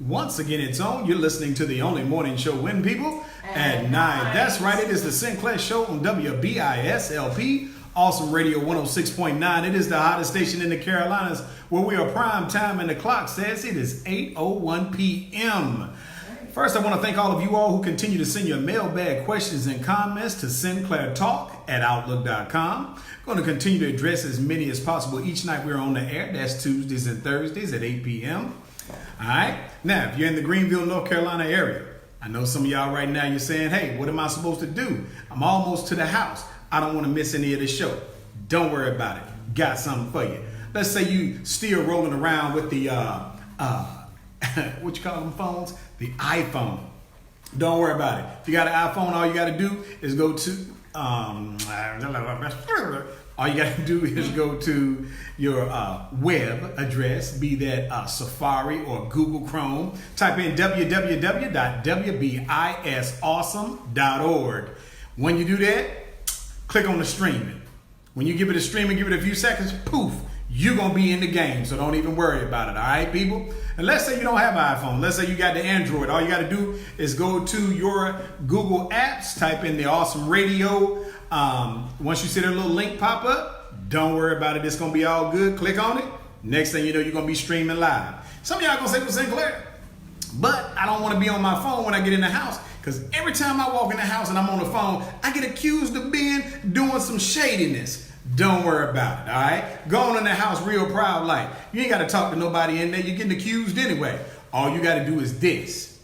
Once again, it's on. You're listening to the only morning show when people at 9. That's right. It is the Sinclair Show on WBISLP, Awesome Radio 106.9. It is the hottest station in the Carolinas where we are prime time and the clock says it is 8:01 p.m. First, I want to thank all of you all who continue to send your mailbag questions and comments to sinclairtalk@outlook.com. Going to continue to address as many as possible each night we're on the air. That's Tuesdays and Thursdays at 8 p.m. All right. Now, if you're in the Greenville, North Carolina area, I know some of y'all right now, you're saying, hey, what am I supposed to do? I'm almost to the house. I don't want to miss any of the show. Don't worry about it. Got something for you. Let's say you still rolling around with the, what you call them phones? The iPhone. Don't worry about it. If you got an iPhone, all you got to do is go to, your web address, be that Safari or Google Chrome. Type in www.wbisawesome.org. When you do that, click on the streaming. When you give it a stream and give it a few seconds, poof, you're going to be in the game. So don't even worry about it. All right, people? And let's say you don't have an iPhone. Let's say you got the Android. All you got to do is go to your Google apps, type in the Awesome Radio. Once you see that little link pop up, don't worry about it. It's going to be all good. Click on it. Next thing you know, you're going to be streaming live. Some of y'all going to say, well, Sinclair, but I don't want to be on my phone when I get in the house, because every time I walk in the house and I'm on the phone, I get accused of doing some shadiness. Don't worry about it, all right? Go on in the house real proud like. You ain't got to talk to nobody in there. You're getting accused anyway. All you got to do is this.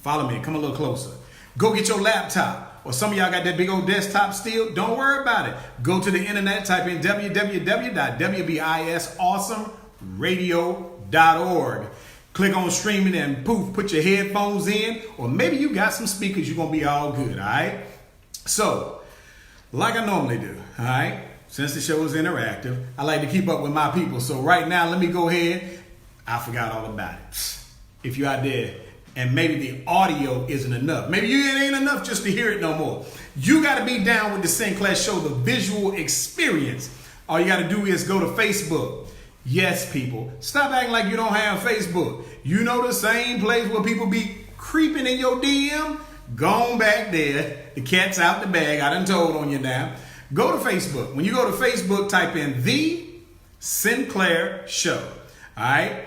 Follow me. Come a little closer. Go get your laptop. Or some of y'all got that big old desktop still. Don't worry about it. Go to the internet. Type in www.wbisawesomeradio.org. Click on streaming and poof, put your headphones in. Or maybe you got some speakers. You're going to be all good, all right? So, like I normally do, all right? Since the show is interactive, I like to keep up with my people. So right now, let me go ahead. I forgot all about it. If you're out there and maybe the audio isn't enough, maybe it ain't enough just to hear it no more, you got to be down with the Sinclair Show, the visual experience. All you got to do is go to Facebook. Yes, people, stop acting like you don't have Facebook. You know the same place where people be creeping in your DM? Gone back there. The cat's out the bag. I done told on you now. Go to Facebook. When you go to Facebook, type in The Sinclair Show. All right?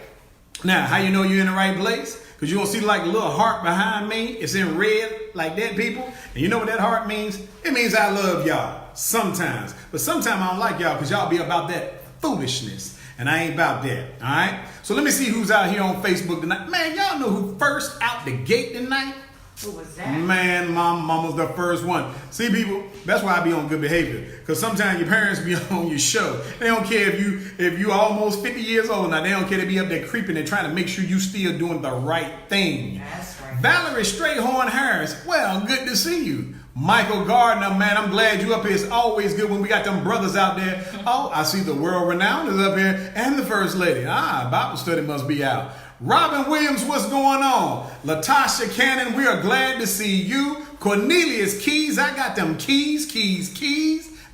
Now, how you know you're in the right place? Because you're going to see like a little heart behind me. It's in red like that, people. And you know what that heart means? It means I love y'all sometimes. But sometimes I don't like y'all because y'all be about that foolishness. And I ain't about that. All right? So let me see who's out here on Facebook tonight. Man, y'all know who first out the gate tonight? Who was that? Man, my mama's the first one. See, people, that's why I be on good behavior. Because sometimes your parents be on your show. They don't care if you almost 50 years old now. They don't care to be up there creeping and trying to make sure you still doing the right thing. That's right. Valerie Strayhorn Harris, well, good to see you. Michael Gardner, man, I'm glad you up here. It's always good when we got them brothers out there. Oh, I see the world renowned is up here and the first lady. Bible study must be out. Robin Williams, what's going on? Latasha Cannon, we are glad to see you. Cornelius Keys, I got them keys.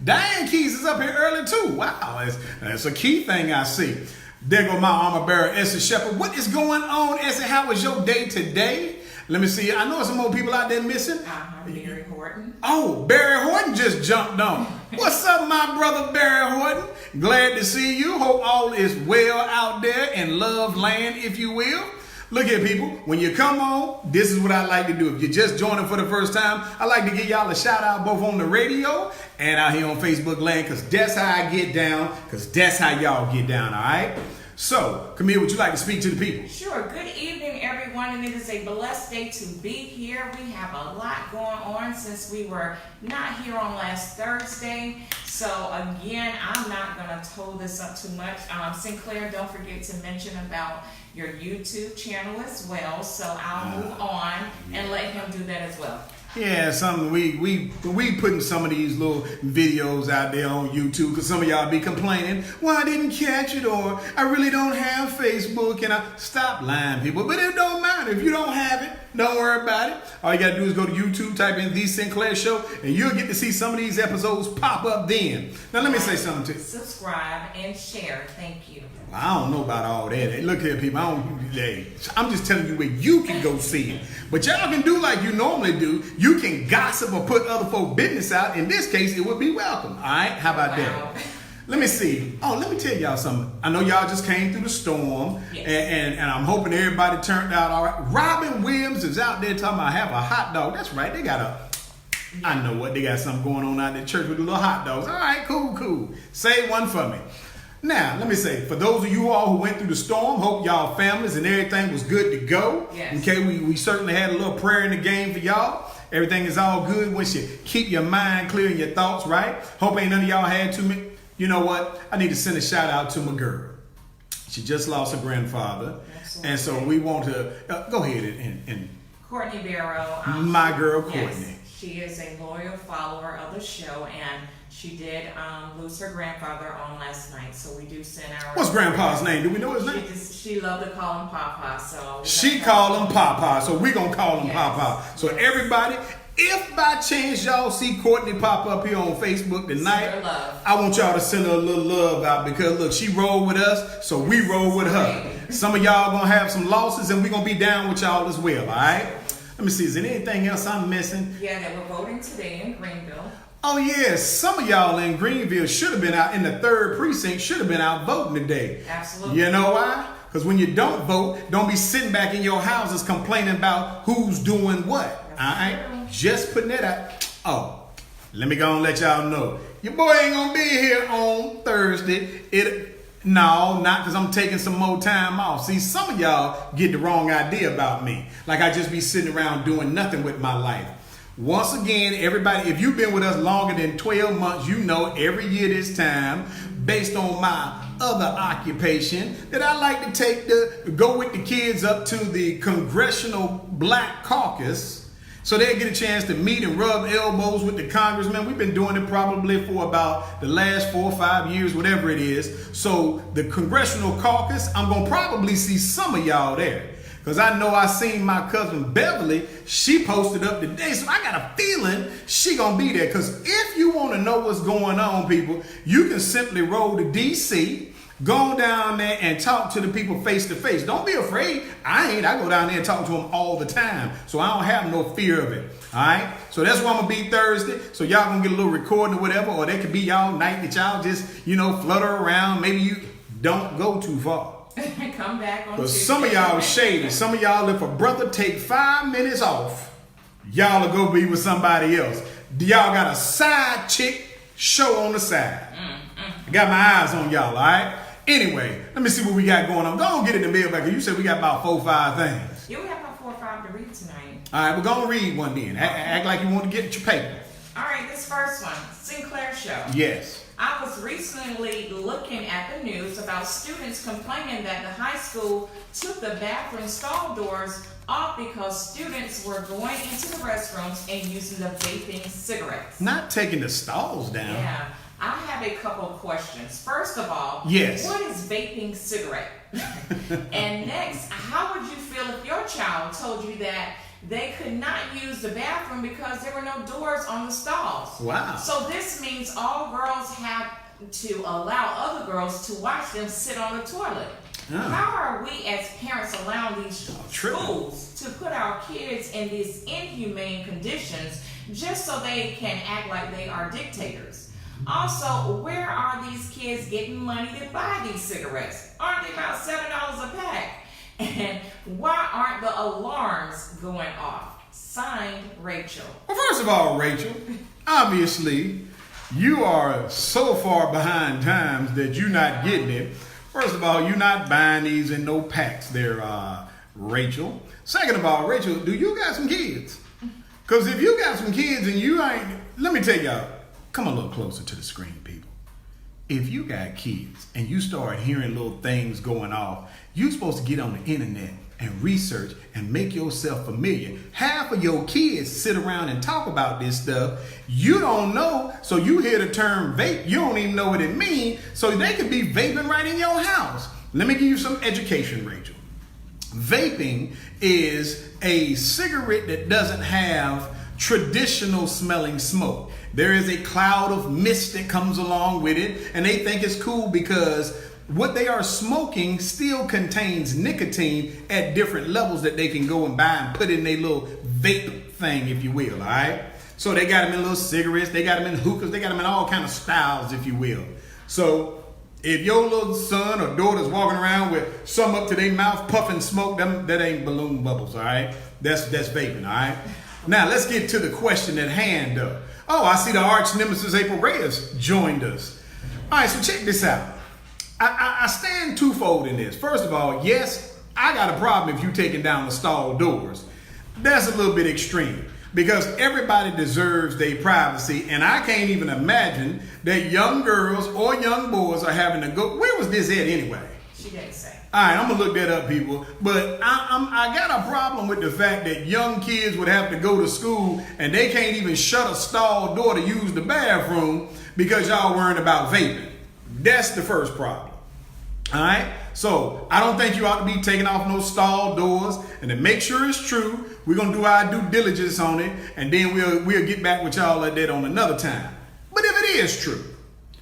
Diane Keys is up here early too. Wow, that's a key thing I see. There go my armor bearer, Essie Shepherd. What is going on, Essie? How was your day today? Let me see. I know some more people out there missing. Barry Horton. Oh, Barry Horton just jumped on. What's up, my brother Barry Horton? Glad to see you. Hope all is well out there in love land, if you will. Look here, people. When you come on, this is what I like to do. If you're just joining for the first time, I like to give y'all a shout out both on the radio and out here on Facebook land, because that's how I get down, because that's how y'all get down, all right? So, Camille, would you like to speak to the people? Sure. Good evening, everyone. And it is a blessed day to be here. We have a lot going on since we were not here on last Thursday. So, again, I'm not going to hold this up too much. Sinclair, don't forget to mention about your YouTube channel as well. So, I'll move on and let him do that as well. Yeah, something we putting some of these little videos out there on YouTube because some of y'all be complaining, well, I didn't catch it, or I really don't have Facebook, and I stop lying, people. But it don't matter. fine. If you don't have it, don't worry about it. All you got to do is go to YouTube, type in The Sinclair Show, and you'll get to see some of these episodes pop up then. Now, let me say something to you. Subscribe and share. Thank you. Well, I don't know about all that. Hey, look here, people. I'm just telling you where you can go see it. But y'all can do like you normally do. You can gossip or put other folk business out. In this case, it would be welcome. All right? How about that? Let me see. Oh, let me tell y'all something. I know y'all just came through the storm, yes. and I'm hoping everybody turned out all right. Robin Williams is out there talking about have a hot dog. That's right. They got I know what. They got something going on out in the church with the little hot dogs. All right, cool. Say one for me. Now, let me say, for those of you all who went through the storm, hope y'all families and everything was good to go. Yes. Okay, we certainly had a little prayer in the game for y'all. Everything is all good once you keep your mind clear and your thoughts right. Hope ain't none of y'all had too many. You know what? I need to send a shout out to my girl. She just lost her grandfather. Absolutely. And so we want to, go ahead and Courtney Barrow. My girl, Courtney. Yes, she is a loyal follower of the show, and she did lose her grandfather on last night, so we do send our... What's Grandpa's name? Do we know his name? She loved to call him Papa, so... She called him Papa, so we're going to call him yes. Papa. So yes. Everybody, if by chance y'all see Courtney pop up here on Facebook tonight, I want y'all to send her a little love out because, look, she rolled with us, so we roll with her. Some of y'all going to have some losses, and we're going to be down with y'all as well, all right? Let me see, is there anything else I'm missing? Yeah, that we're voting today in Greenville. Oh, yes. Some of y'all in Greenville should have been out in the 3rd precinct, should have been out voting today. Absolutely. You know why? Because when you don't vote, don't be sitting back in your houses complaining about who's doing what. All right? Just putting that out. Oh, let me go and let y'all know. Your boy ain't going to be here on Thursday. No, not because I'm taking some more time off. See, some of y'all get the wrong idea about me. Like I just be sitting around doing nothing with my life. Once again, everybody, if you've been with us longer than 12 months, you know every year this time, based on my other occupation, that I like to go with the kids up to the Congressional Black Caucus so they get a chance to meet and rub elbows with the congressman. We've been doing it probably for about the last 4 or 5 years, whatever it is. So the Congressional Caucus, I'm going to probably see some of y'all there. Because I know I seen my cousin Beverly, she posted up today, so I got a feeling she gonna be there. Because if you want to know what's going on, people, you can simply roll to DC, go down there and talk to the people face to face. Don't be afraid. I go down there and talk to them all the time. So I don't have no fear of it. All right? So that's where I'm gonna be Thursday. So y'all gonna get a little recording or whatever, or that could be y'all night that y'all just, flutter around. Maybe you don't go too far. Come back on Tuesday. Some of y'all shady. Some of y'all, if a brother take 5 minutes off, y'all will go be with somebody else. Y'all got a side chick show on the side. I got my eyes on y'all, all right? Anyway, let me see what we got going on. Go on get in the mailbag. You said we got about 4 or 5 things. Yeah, we have about 4 or 5 to read tonight. All right, we're going to read one then. Act like you want to get your paper. All right, this first one, Sinclair Show. Yes. I was recently looking at the news about students complaining that the high school took the bathroom stall doors off because students were going into the restrooms and using the vaping cigarettes. Not taking the stalls down. Yeah. I have a couple of questions. First of all, yes. What is vaping cigarette? And next, how would you feel if your child told you that they could not use the bathroom because there were no doors on the stalls? Wow. So this means all girls have to allow other girls to watch them sit on the toilet. How are we as parents allowing these schools to put our kids in these inhumane conditions just so they can act like they are dictators? Also, where are these kids getting money to buy these cigarettes? Aren't they about $7 a pack? And why aren't the alarms going off? Signed, Rachel. Well, first of all, Rachel, obviously, you are so far behind times that you're not getting it. First of all, you're not buying these in no packs there, Rachel. Second of all, Rachel, do you got some kids? Because if you got some kids and you ain't, let me tell y'all, come a little closer to the screen, people. If you got kids and you start hearing little things going off, you're supposed to get on the internet and research and make yourself familiar. Half of your kids sit around and talk about this stuff. You don't know, so you hear the term vape. You don't even know what it means, so they could be vaping right in your house. Let me give you some education, Rachel. vaping is a cigarette that doesn't have traditional smelling smoke. There is a cloud of mist that comes along with it, and they think it's cool because what they are smoking still contains nicotine at different levels that they can go and buy and put in their little vape thing, if you will, all right? So they got them in little cigarettes, they got them in hookahs, they got them in all kind of styles, if you will. So if your little son or daughter's walking around with some up to their mouth puffing smoke, that ain't balloon bubbles, all right? That's vaping, all right? Now let's get to the question at hand, though. Oh, I see the arch nemesis April Reyes joined us. All right, so check this out. I stand twofold in this. First of all, yes, I got a problem if you taking down the stall doors. That's a little bit extreme because everybody deserves their privacy, and I can't even imagine that young girls or young boys are having to go. Where was this at anyway? She didn't say. All right, I'm gonna look that up, people. But I got a problem with the fact that young kids would have to go to school and they can't even shut a stall door to use the bathroom because y'all worrying about vaping. That's the first problem. All right, so I don't think you ought to be taking off no stall doors, and to make sure it's true, we're gonna do our due diligence on it, and then we'll get back with y'all at that on another time. But if it is true,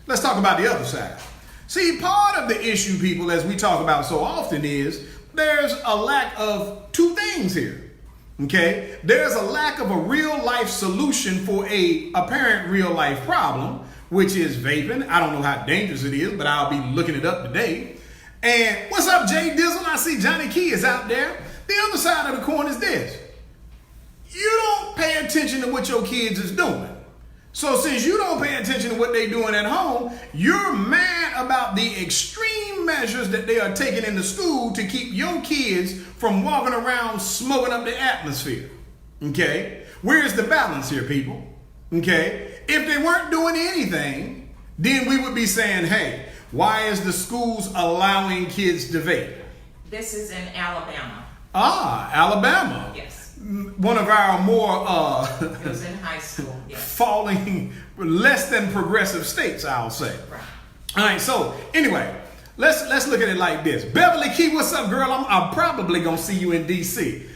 let's talk about the other side. See, part of the issue, people, as we talk about so often, is there's a lack of two things here. Okay, there's a lack of a real life solution for a apparent real life problem, which is vaping. I don't know how dangerous it is, but I'll be looking it up today. And what's up, Jay Dizzle? I see Johnny Key is out there. The other side of the coin is this. You don't pay attention to what your kids is doing. So since you don't pay attention to what they're doing at home, you're mad about the extreme measures that they are taking in the school to keep your kids from walking around smoking up the atmosphere. Okay? Where's the balance here, people? Okay? If they weren't doing anything, then we would be saying, hey, why is the schools allowing kids to vape? This is in Alabama. Ah, Alabama. Yes. One of our more It was in high school. Yes. falling, less than progressive states, I'll say. Right. All right, so anyway, let's look at it like this. Beverly Key, what's up, girl? I'm probably gonna see you in DC.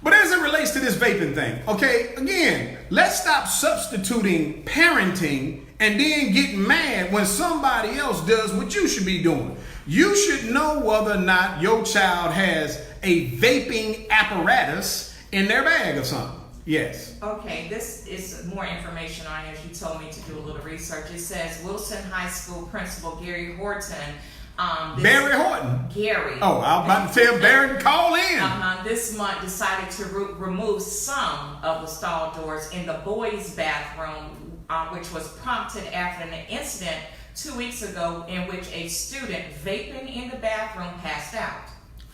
But as it relates to this vaping thing, okay, again, let's stop substituting parenting and then get mad when somebody else does what you should be doing. You should know whether or not your child has a vaping apparatus in their bag or something. Yes. Okay, this is more information on it. You told me to do a little research. It says Wilson High School Principal Gary Horton. Barry Horton? Gary. Oh, I was about to tell Barry to call in. This month decided to remove some of the stall doors in the boys' bathroom, which was prompted after an incident 2 weeks ago in which a student vaping in the bathroom passed out.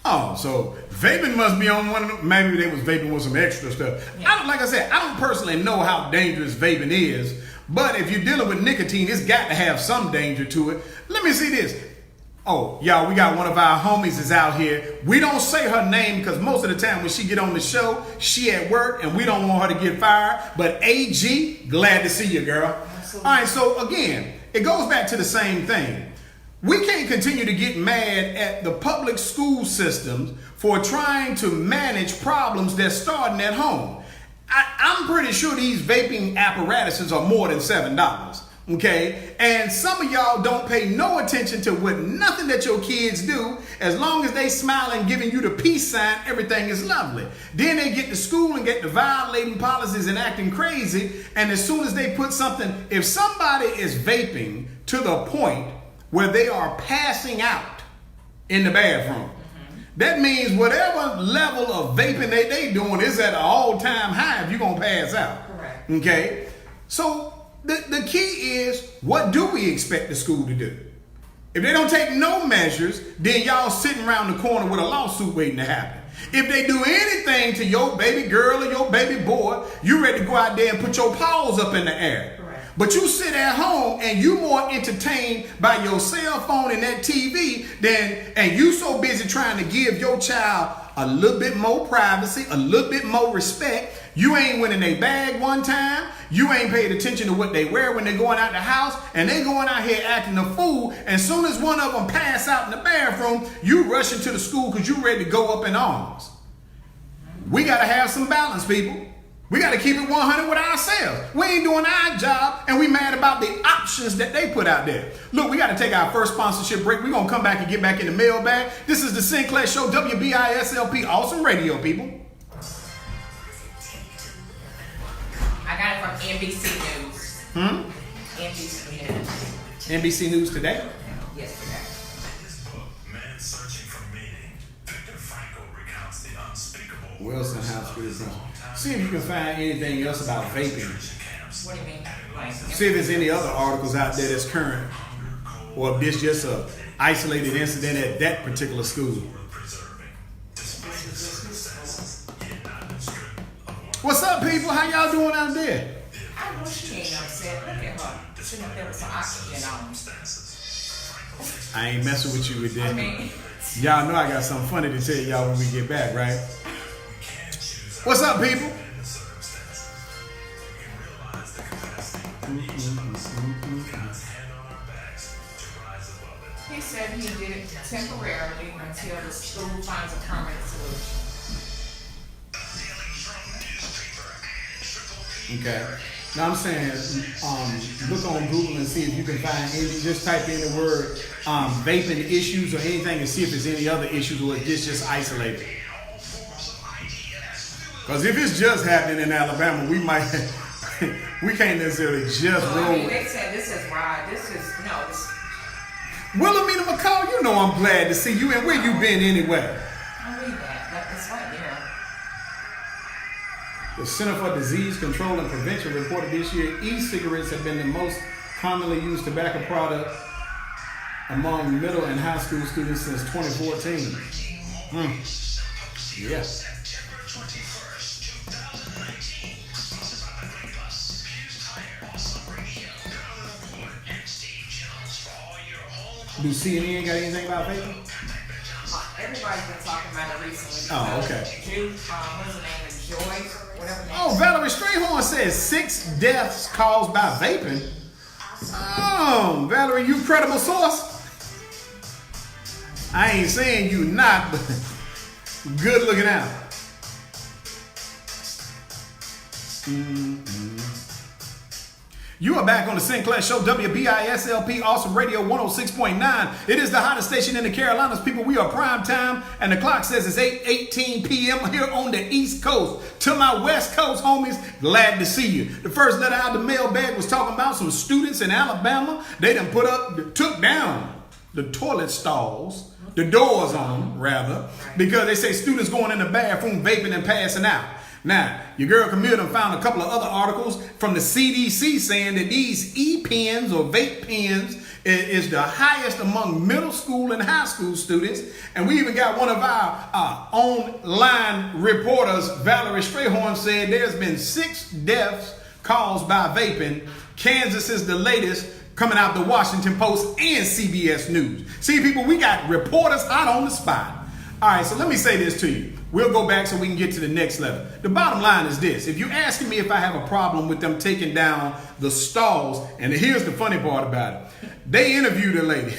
Oh, so vaping must be on one of them. Maybe they was vaping with some extra stuff. Yeah. Like I said, I don't personally know how dangerous vaping is, but if you're dealing with nicotine, it's got to have some danger to it. Let me see this. Oh, y'all, we got one of our homies is out here. We don't say her name because most of the time when she get on the show, she at work and we don't want her to get fired. But AG, glad to see you, girl. Absolutely. All right, so again, it goes back to the same thing. We can't continue to get mad at the public school systems for trying to manage problems that's starting at home. I'm pretty sure these vaping apparatuses are more than $7. Okay, and some of y'all don't pay no attention to what nothing that your kids do. As long as they smile and giving you the peace sign, everything is lovely. Then they get to school and get to violating policies and acting crazy. And as soon as they put something, if somebody is vaping to the point where they are passing out in the bathroom, that means whatever level of vaping they doing is at an all-time high if you're gonna pass out. Correct. Okay, so the key is, what do we expect the school to do? If they don't take no measures, then y'all sitting around the corner with a lawsuit waiting to happen. If they do anything to your baby girl or your baby boy, you ready to go out there and put your paws up in the air. Correct. But you sit at home and you more entertained by your cell phone and that TV and you so busy trying to give your child a little bit more privacy, a little bit more respect. You ain't went in their bag one time. You ain't paid attention to what they wear when they going out the house, and they going out here acting a fool. And soon as one of them pass out in the bathroom, you rush into the school because you ready to go up in arms. We got to have some balance, people. We got to keep it 100 with ourselves. We ain't doing our job, and we mad about the options that they put out there. Look, we got to take our first sponsorship break. We're going to come back and get back in the mailbag. This is the Sinclair Show, WBISLP, awesome radio, people. I got it from NBC News. NBC News. NBC News today? Yesterday. Wilson House School Principal. See if you can find anything else about vaping. What do you mean? Like, See if there's any other articles out there that's current, or if this just a isolated incident at that particular school. What's up, people? How y'all doing out there? I know she ain't upset. Look at her. Sitting up there with some oxygen on. I ain't messing with you with that. I mean, Y'all know I got something funny to tell y'all when we get back, right? What's up, people? he said he did it temporarily until the school finds a permanent solution. Okay. Now I'm saying, look on Google and see if you can find any. Just type in the word vaping issues or anything and see if there's any other issues or if it's just isolated. Because if it's just happening in Alabama, we might, we can't necessarily just roll. I mean, they said this is right. This is, no, this. Wilhelmina McCall, you know I'm glad to see you. And where you been anyway? I read that. It's right there. The Center for Disease Control and Prevention reported this year e-cigarettes have been the most commonly used tobacco product among middle and high school students since 2014. Yeah. Do CNN got anything about vaping? Everybody's been talking about it recently. Oh, okay. Jude, what's her name? Joyce, whatever name. Oh, Valerie Strayhorn says 6 deaths caused by vaping. Oh, Valerie, you credible source? I ain't saying you not, but good looking out. You are back on the Sinclair Show, WBISLP, Awesome Radio 106.9. It is the hottest station in the Carolinas, people. We are prime time, and the clock says it's 8:18 p.m. here on the East Coast. To my West Coast homies, glad to see you. The first letter out of the mailbag was talking about some students in Alabama. They done took down the toilet stalls, the doors on them, rather, because they say students going in the bathroom vaping and passing out. Now, your girl Camille done found a couple of other articles from the CDC saying that these e-pens or vape pens is the highest among middle school and high school students. And we even got one of our online reporters, Valerie Strayhorn, said there's been 6 deaths caused by vaping. Kansas is the latest, coming out the Washington Post and CBS News. See, people, we got reporters hot on the spot. All right, so let me say this to you. We'll go back so we can get to the next level. The bottom line is this. If you're asking me if I have a problem with them taking down the stalls, and here's the funny part about it. They interviewed a lady.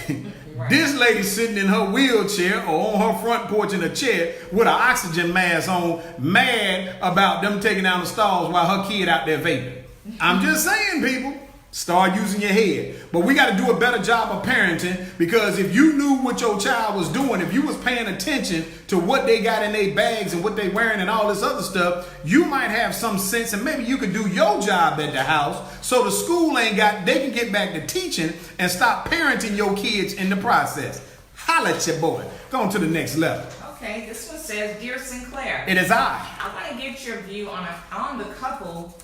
Right. This lady sitting in her wheelchair or on her front porch in a chair with an oxygen mask on, mad about them taking down the stalls while her kid out there vaping. I'm just saying, people. Start using your head. But we got to do a better job of parenting, because if you knew what your child was doing, if you was paying attention to what they got in their bags and what they wearing and all this other stuff, you might have some sense, and maybe you could do your job at the house so the school they can get back to teaching and stop parenting your kids in the process. Holla at your boy. Go on to the next level. Okay, this one says, Dear Sinclair. It is I want to get your view on the couple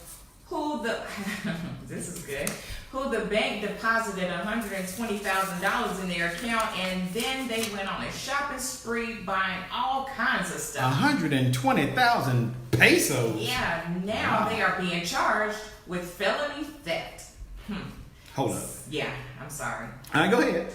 who this is good, who the bank deposited $120,000 in their account, and then they went on a shopping spree buying all kinds of stuff. 120,000 pesos? Yeah, now they are being charged with felony theft. Hold up. Yeah, I'm sorry. All right, go ahead.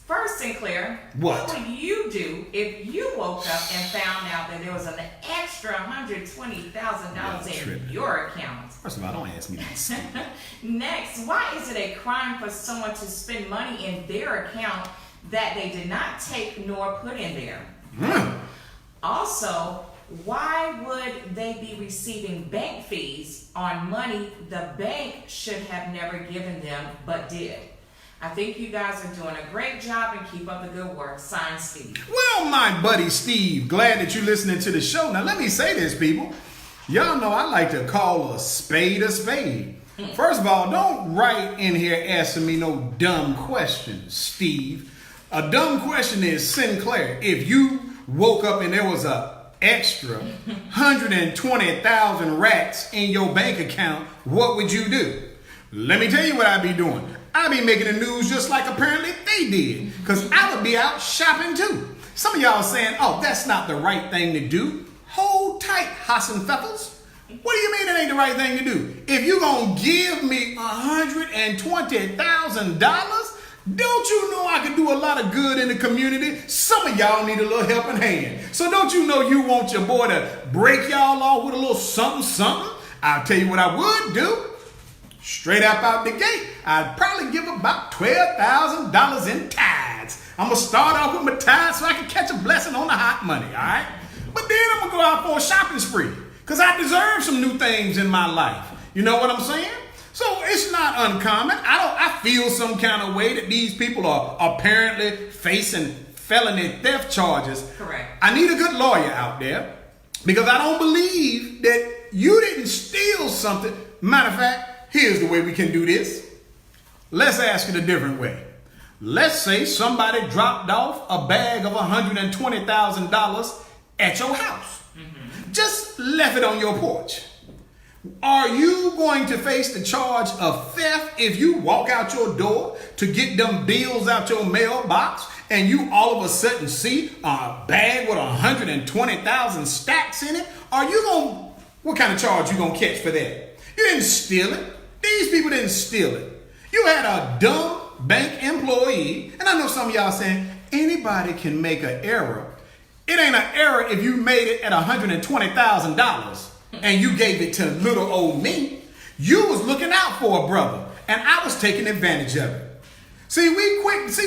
First, Sinclair, What? would you do if you woke up and found out that there was an extra $120,000 in your account? First of all, don't ask me that. Next, why is it a crime for someone to spend money in their account that they did not take nor put in there? Also, why would they be receiving bank fees on money the bank should have never given them but did? I think you guys are doing a great job and keep up the good work. Signed, Steve. Well, my buddy Steve, glad that you're listening to the show. Now, let me say this, people. Y'all know I like to call a spade a spade. First of all, don't write in here asking me no dumb questions, Steve. A dumb question is, Sinclair, if you woke up and there was a extra 120,000 racks in your bank account, what would you do? Let me tell you what I'd be doing. I'd be making the news just like apparently they did, because I would be out shopping too. Some of y'all saying, oh, that's not the right thing to do. Hold tight, Hassenfeffels. What do you mean it ain't the right thing to do? If you gonna give me $120,000, don't you know I could do a lot of good in the community? Some of y'all need a little helping hand. So don't you know you want your boy to break y'all off with a little something, something? I'll tell you what I would do. Straight up out the gate, I'd probably give about $12,000 in tithes. I'm going to start off with my tithes so I can catch a blessing on the hot money, all right? But then I'm going to go out for a shopping spree because I deserve some new things in my life. You know what I'm saying? So it's not uncommon. I feel some kind of way that these people are apparently facing felony theft charges. Correct. I need a good lawyer out there because I don't believe that you didn't steal something. Matter of fact, here's the way we can do this. Let's ask it a different way. Let's say somebody dropped off a bag of $120,000 at your house. Just left it on your porch. Are you going to face the charge of theft if you walk out your door to get them bills out your mailbox and you all of a sudden see a bag with 120,000 stacks in it? What kind of charge you gonna catch for that? You didn't steal it. These people didn't steal it. You had a dumb bank employee, and I know some of y'all saying anybody can make an error. It ain't an error if you made it at $120,000 and you gave it to little old me. You was looking out for a brother, and I was taking advantage of it. See, let me say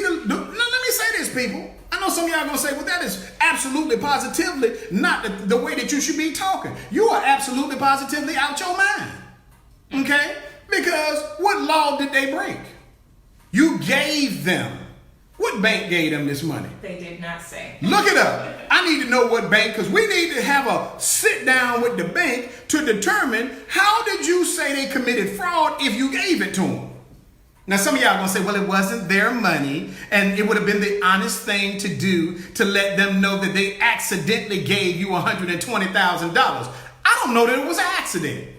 this, people. I know some of y'all gonna say, well, that is absolutely positively not the way that you should be talking. You are absolutely positively out your mind. Okay? Because what law did they break? You gave them. What bank gave them this money? They did not say. Look it up. I need to know what bank, because we need to have a sit down with the bank to determine how did you say they committed fraud if you gave it to them. Now, some of y'all going to say, well, it wasn't their money, and it would have been the honest thing to do to let them know that they accidentally gave you $120,000. I don't know that it was an accident.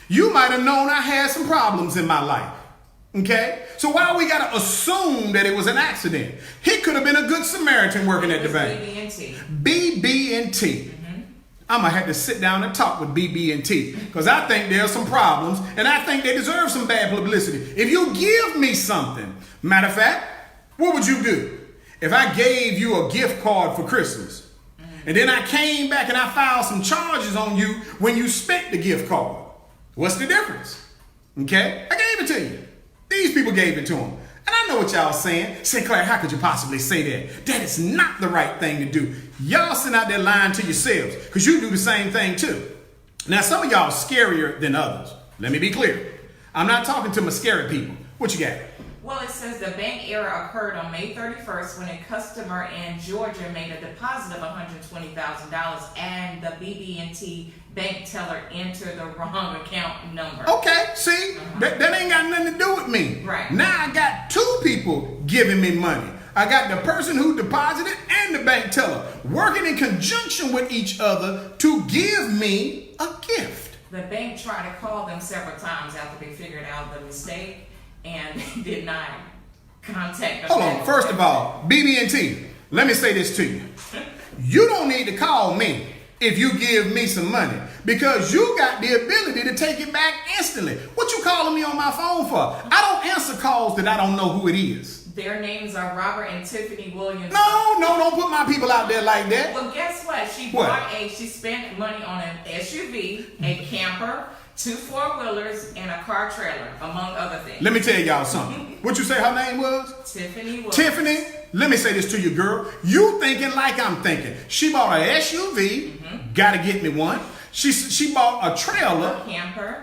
You might have known I had some problems in my life. Okay? So why we got to assume that it was an accident? He could have been a good Samaritan working at the bank. BB&T. BB&T. I'm going to have to sit down and talk with BB&T because I think there's some problems and I think they deserve some bad publicity. If you give me something, matter of fact, what would you do? If I gave you a gift card for Christmas and then I came back and I filed some charges on you when you spent the gift card, what's the difference? Okay? I gave it to you. These people gave it to him. And I know what y'all saying. Sinclair, how could you possibly say that? That is not the right thing to do. Y'all sitting out there lying to yourselves because you do the same thing too. Now, some of y'all are scarier than others. Let me be clear. I'm not talking to my scary people. What you got? Well, it says the bank error occurred on May 31st when a customer in Georgia made a deposit of $120,000 and the BB&T bank teller entered the wrong account number. Okay, see, that ain't got nothing to do with me. Right. Now I got two people giving me money. I got the person who deposited and the bank teller working in conjunction with each other to give me a gift. The bank tried to call them several times after they figured out the mistake and did not contact them. Hold on, first of all, BB&T, let me say this to you. You don't need to call me if you give me some money because you got the ability to take it back instantly. What you calling me on my phone for? I don't answer calls that I don't know who it is. Their names are Robert and Tiffany Williams. No, don't put my people out there like that. Well, guess what? She spent money on an SUV, a camper, 2 4-wheelers, and a car trailer, among other things. Let me tell y'all something. What you say her name was? Tiffany Williams. Tiffany, let me say this to you, girl. You thinking like I'm thinking. She bought an SUV. Gotta get me one. She bought a trailer.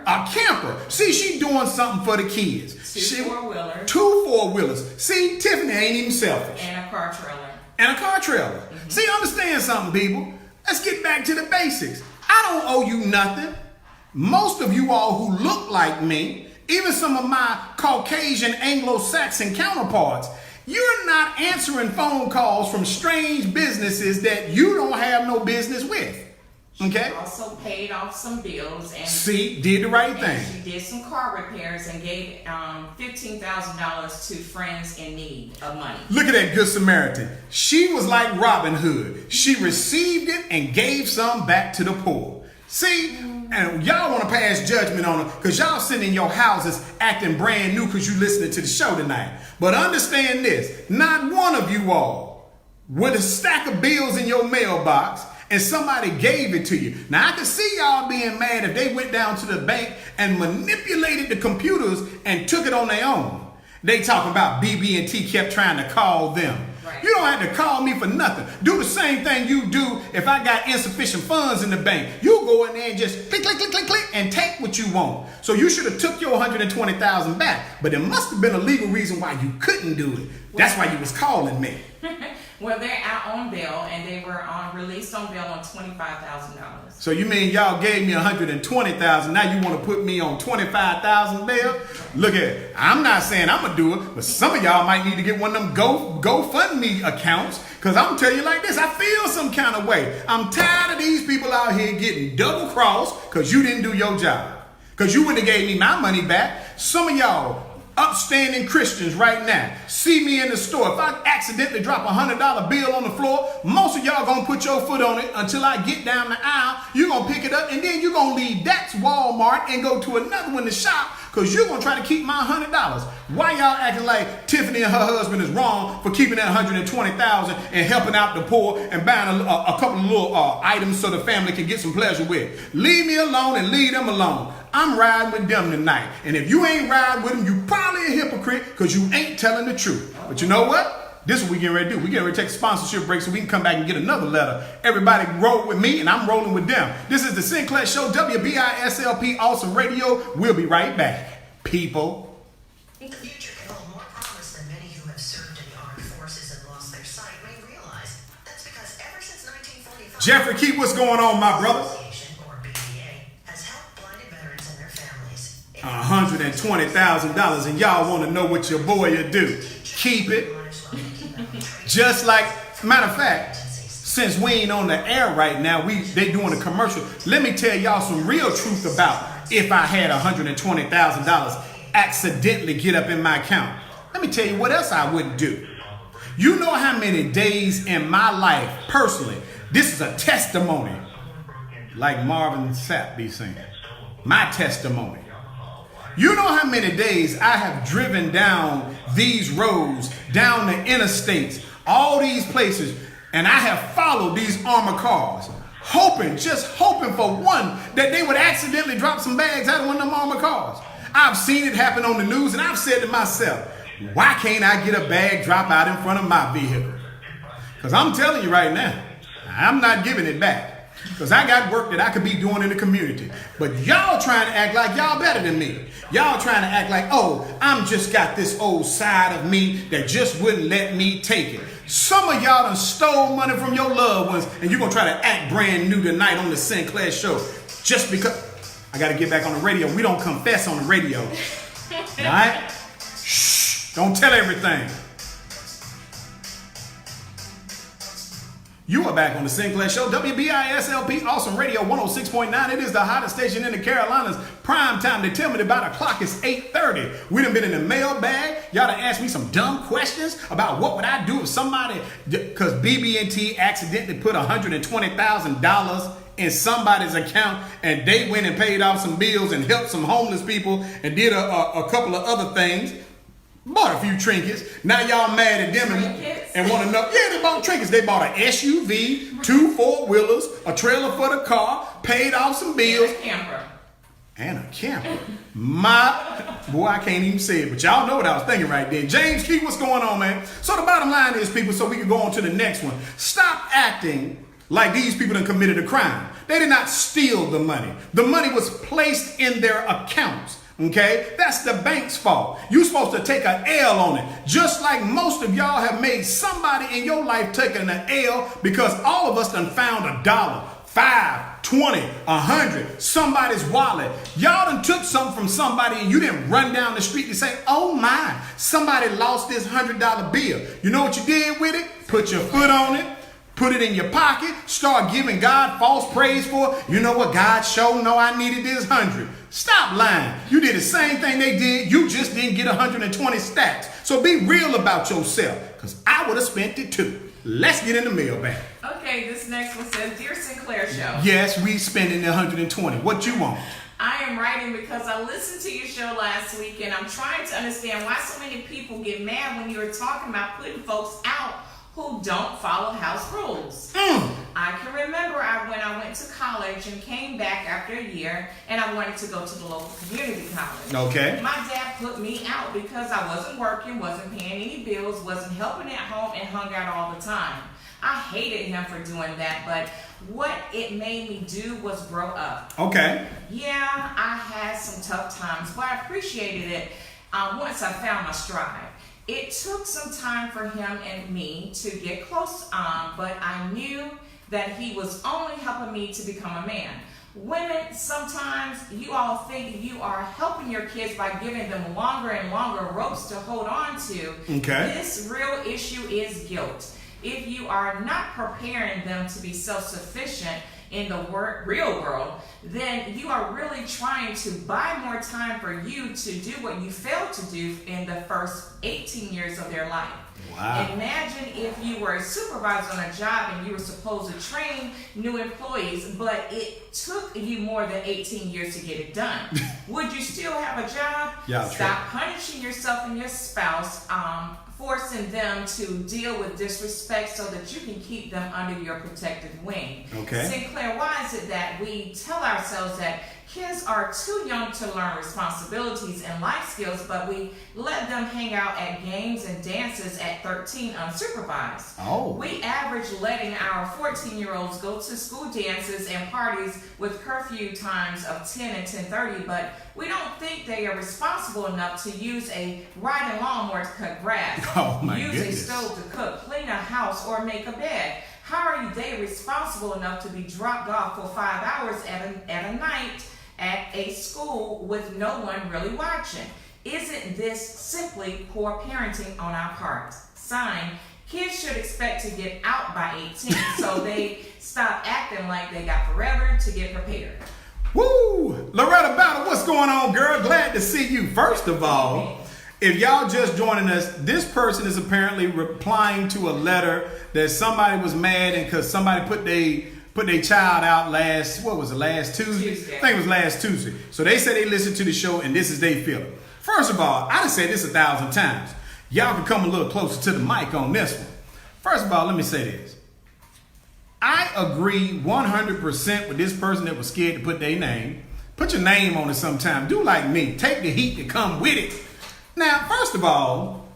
A camper. See, she doing something for the kids. 2 4-wheelers. 2 4-wheelers. See, Tiffany ain't even selfish. And a car trailer. See, understand something, people. Let's get back to the basics. I don't owe you nothing. Most of you all who look like me, even some of my Caucasian Anglo-Saxon counterparts, you're not answering phone calls from strange businesses that you don't have no business with. Okay? She also paid off some bills and did the right thing. She did some car repairs and gave $15,000 to friends in need of money. Look at that good Samaritan. She was like Robin Hood. She received it and gave some back to the poor. See, and y'all want to pass judgment on her because y'all sitting in your houses acting brand new because you listening to the show tonight. But understand this, not one of you all with a stack of bills in your mailbox and somebody gave it to you. Now, I can see y'all being mad if they went down to the bank and manipulated the computers and took it on their own. They talking about BB&T kept trying to call them. Right. You don't have to call me for nothing. Do the same thing you do if I got insufficient funds in the bank. You go in there and just click, click, click, click, click, and take what you want. So you should have took your $120,000 back. But there must have been a legal reason why you couldn't do it. That's why you was calling me. Well, they're out on bail, and they were released on bail on $25,000. So you mean y'all gave me $120,000? Now you want to put me on $25,000 bail? Look at it. I'm not saying I'm gonna do it, but some of y'all might need to get one of them GoFundMe accounts. Cause I'm telling you like this, I feel some kind of way. I'm tired of these people out here getting double crossed because you didn't do your job. Because you wouldn't have gave me my money back. Some of y'all upstanding Christians right now see me in the store. If I accidentally drop $100 bill on the floor, most of y'all gonna put your foot on it until I get down the aisle. You're gonna pick it up and then you're gonna leave that Walmart and go to another one to shop because you're gonna try to keep my $100. Why y'all acting like Tiffany and her husband is wrong for keeping that $120,000 and helping out the poor and buying a couple of little items so the family can get some pleasure with? Leave me alone and leave them alone. I'm riding with them tonight. And if you ain't riding with them, you probably a hypocrite because you ain't telling the truth. But you know what? This is what we getting ready to do. We getting ready to take a sponsorship break so we can come back and get another letter. Everybody roll with me and I'm rolling with them. This is the Sinclair Show, WBISLP Awesome Radio. We'll be right back, people. The future can hold more promise than many who have served in the armed forces and lost their sight may realize. That's because ever since 1945... Jeffrey Keith, what's going on, my brother? $120,000 and y'all want to know what your boy will do. Keep it. Just like, matter of fact, since we ain't on the air right now, they doing a commercial. Let me tell y'all some real truth about if I had $120,000 accidentally get up in my account. Let me tell you what else I wouldn't do. You know how many days in my life, personally, this is a testimony, like Marvin Sapp be saying, my testimony. You know how many days I have driven down these roads, down the interstates, all these places, and I have followed these armored cars, just hoping for one, that they would accidentally drop some bags out of one of them armored cars. I've seen it happen on the news, and I've said to myself, why can't I get a bag drop out in front of my vehicle? Because I'm telling you right now, I'm not giving it back. Because I got work that I could be doing in the community. But y'all trying to act like y'all better than me. Y'all trying to act like, oh, I'm just got this old side of me that just wouldn't let me take it. Some of y'all done stole money from your loved ones and you're going to try to act brand new tonight on the Sinclair Show. Just because I got to get back on the radio. We don't confess on the radio. All right? Shh. Don't tell everything. You are back on the Sinclair Show, WBISLP Awesome Radio 106.9. It is the hottest station in the Carolinas. Prime time. They tell me that by the clock is 8:30. We done been in the mailbag. Y'all done asked me some dumb questions about what would I do if somebody, because BB&T accidentally put $120,000 in somebody's account and they went and paid off some bills and helped some homeless people and did a couple of other things. Bought a few trinkets. Now y'all mad at them and want to know. Yeah, they bought trinkets. They bought an SUV, 2 4-wheelers, a trailer for the car, paid off some bills. And a camper. Boy, I can't even say it, but y'all know what I was thinking right there. James Key, what's going on, man? So the bottom line is, people, so we can go on to the next one. Stop acting like these people done committed a crime. They did not steal the money. The money was placed in their accounts. Okay, that's the bank's fault. You're supposed to take an L on it. Just like most of y'all have made somebody in your life taking an L because all of us done found $1, $5, 20, 100, somebody's wallet. Y'all done took something from somebody and you didn't run down the street and say, oh my, somebody lost this $100 bill. You know what you did with it? Put your foot on it. Put it in your pocket, start giving God false praise for it. You know what? God sure know I needed this 100. Stop lying. You did the same thing they did. You just didn't get 120 stacks. So be real about yourself, because I would have spent it too. Let's get in the mailbag. Okay, this next one says, Dear Sinclair Show. Yes, we spending the 120. What you want? I am writing because I listened to your show last week and I'm trying to understand why so many people get mad when you were talking about putting folks out who don't follow house rules. I can remember when I went to college and came back after a year and I wanted to go to the local community college. Okay. My dad put me out because I wasn't working, wasn't paying any bills, wasn't helping at home, and hung out all the time. I hated him for doing that, but what it made me do was grow up. Okay. Yeah, I had some tough times, but I appreciated it once I found my stride. It took some time for him and me to get close, but I knew that he was only helping me to become a man. Women, sometimes you all think you are helping your kids by giving them longer and longer ropes to hold on to. Okay. This real issue is guilt. If you are not preparing them to be self-sufficient in the real world, then you are really trying to buy more time for you to do what you failed to do in the first 18 years of their life. Wow. Imagine if you were a supervisor on a job and you were supposed to train new employees, but it took you more than 18 years to get it done. Would you still have a job? Yeah, Stop punishing yourself and your spouse, forcing them to deal with disrespect so that you can keep them under your protective wing. Okay. Sinclair, why is it that we tell ourselves that kids are too young to learn responsibilities and life skills, but we let them hang out at games and dances at 13 unsupervised? Oh. We average letting our 14-year-olds go to school dances and parties with curfew times of 10 and 10:30, but we don't think they are responsible enough to use a riding lawnmower to cut grass, Oh my use goodness. a stove to cook, clean a house, or make a bed. How are they responsible enough to be dropped off for 5 hours at a night at a school with no one really watching? Isn't this simply poor parenting on our part? Signed, kids should expect to get out by 18 so they stop acting like they got forever to get prepared. Woo! Loretta Battle, what's going on, girl? Glad to see you. First of all, if y'all just joining us, this person is apparently replying to a letter that somebody was mad and because somebody put their child out last Tuesday? I think it was last Tuesday. So they said they listened to the show and this is their feeling. First of all, I done said this 1,000 times. Y'all can come a little closer to the mic on this one. First of all, let me say this. I agree 100% with this person that was scared to put their name. Put your name on it sometime. Do like me. Take the heat that come with it. Now, first of all,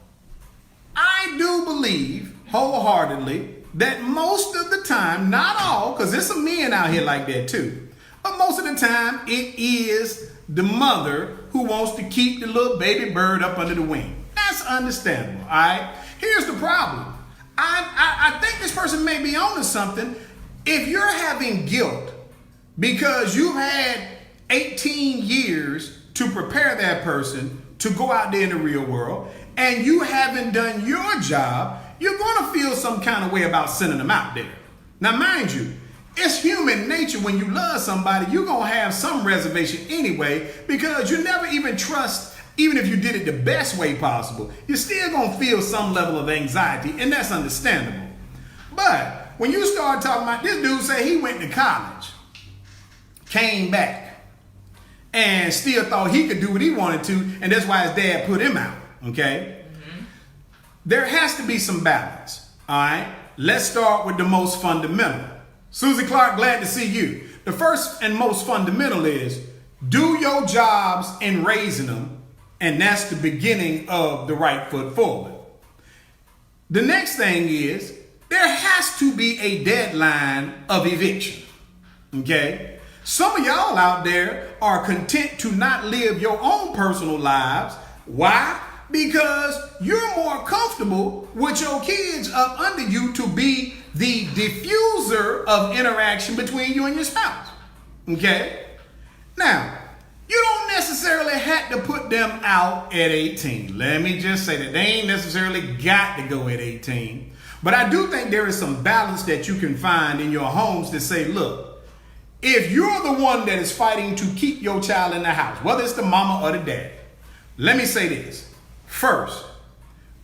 I do believe wholeheartedly that most of the time, not all, because there's some men out here like that too, but most of the time it is the mother who wants to keep the little baby bird up under the wing. That's understandable, all right? Here's the problem. I think this person may be onto something. If you're having guilt because you've had 18 years to prepare that person to go out there in the real world and you haven't done your job, you're going to feel some kind of way about sending them out there. Now, mind you, it's human nature when you love somebody, you're going to have some reservation anyway because you never even trust. Even if you did it the best way possible, you're still going to feel some level of anxiety, and that's understandable. But when you start talking about this dude say he went to college, came back, and still thought he could do what he wanted to, and that's why his dad put him out, okay? there has to be some balance. All right. Let's start with the most fundamental. Susie Clark, glad to see you. The first and most fundamental is do your jobs in raising them, and that's the beginning of the right foot forward. The next thing is there has to be a deadline of eviction. Okay? Some of y'all out there are content to not live your own personal lives. Why? Because you're more comfortable with your kids up under you to be the diffuser of interaction between you and your spouse. Okay? Now, you don't necessarily have to put them out at 18. Let me just say that they ain't necessarily got to go at 18. But I do think there is some balance that you can find in your homes to say, look, if you're the one that is fighting to keep your child in the house, whether it's the mama or the dad, let me say this. First,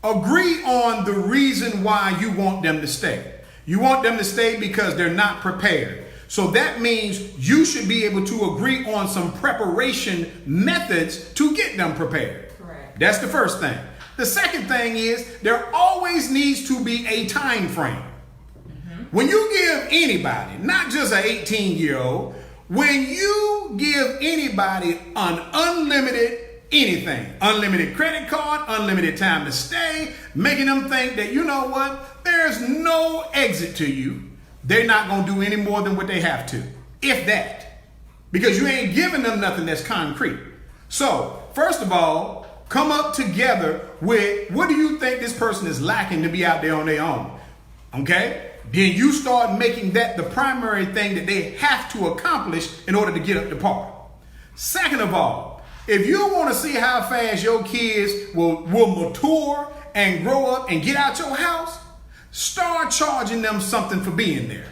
agree on the reason why you want them to stay. You want them to stay because they're not prepared. So that means you should be able to agree on some preparation methods to get them prepared. Correct. That's the first thing. The second thing is there always needs to be a time frame. When you give anybody, not just an 18-year-old, when you give anybody an unlimited anything, unlimited credit card, unlimited time to stay, making them think that, you know what, there's no exit to you, they're not going to do any more than what they have to, if that, because you ain't giving them nothing that's concrete. So, first of all, come up together with what do you think this person is lacking to be out there on their own, okay? Then you start making that the primary thing that they have to accomplish in order to get up to par. Second of all, if you want to see how fast your kids will mature and grow up and get out your house, start charging them something for being there.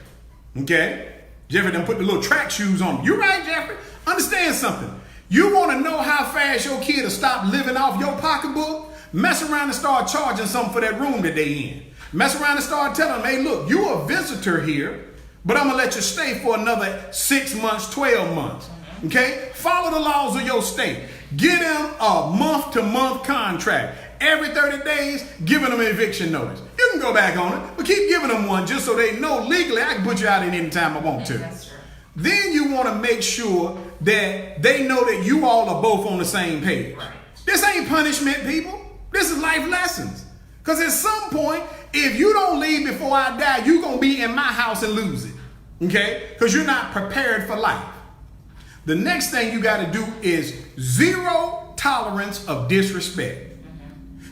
Okay? Jeffrey done put the little track shoes on. You right, Jeffrey? Understand something. You want to know how fast your kid will stop living off your pocketbook? Mess around and start charging something for that room that they in. Mess around and start telling them, hey, look, you a visitor here, but I'm going to let you stay for another 6 months, 12 months. Okay? Follow the laws of your state. Give them a month-to-month contract. Every 30 days, giving them an eviction notice. You can go back on it, but keep giving them one just so they know legally I can put you out at any time I want to. That's true. Then you want to make sure that they know that you all are both on the same page. Right. This ain't punishment, people. This is life lessons. Because at some point, if you don't leave before I die, you're going to be in my house and lose it. Okay? Because you're not prepared for life. The next thing you got to do is zero tolerance of disrespect.